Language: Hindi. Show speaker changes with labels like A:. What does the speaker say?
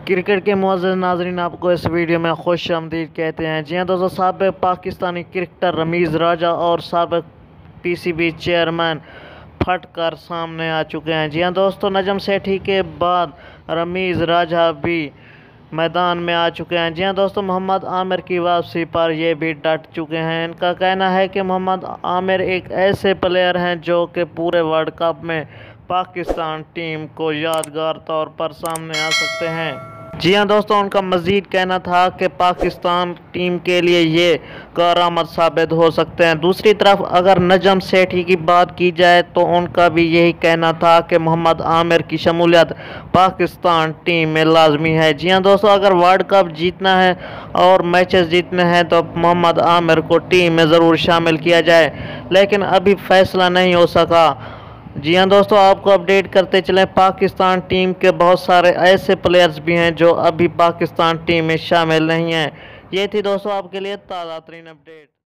A: क्रिकेट के मुअज़्ज़ज़ नाज़रीन, आपको इस वीडियो में खुशामदीद कहते हैं। जी हाँ दोस्तों, साबिक़ पाकिस्तानी क्रिकेटर रमीज़ राजा और साबिक़ पीसीबी चेयरमैन फट कर सामने आ चुके हैं। जी हाँ दोस्तों, नजम सेठी के बाद रमीज़ राजा भी मैदान में आ चुके हैं। जी हाँ दोस्तों, मोहम्मद आमिर की वापसी पर ये भी डट चुके हैं। इनका कहना है कि मोहम्मद आमिर एक ऐसे प्लेयर हैं जो कि पूरे वर्ल्ड कप में पाकिस्तान टीम को यादगार तौर पर सामने आ सकते हैं। जी हाँ दोस्तों, उनका मज़ीद कहना था कि पाकिस्तान टीम के लिए ये कारआमद साबित हो सकते हैं। दूसरी तरफ अगर नजम सेठी की बात की जाए तो उनका भी यही कहना था कि मोहम्मद आमिर की शमूलियत पाकिस्तान टीम में लाजमी है। जी हाँ दोस्तों, अगर वर्ल्ड कप जीतना है और मैचेस जीतने हैं तो मोहम्मद आमिर को टीम में ज़रूर शामिल किया जाए, लेकिन अभी फैसला नहीं हो सका। जी हाँ दोस्तों, आपको अपडेट करते चलें, पाकिस्तान टीम के बहुत सारे ऐसे प्लेयर्स भी हैं जो अभी पाकिस्तान टीम में शामिल नहीं हैं। ये थी दोस्तों आपके लिए ताज़ा तरीन अपडेट।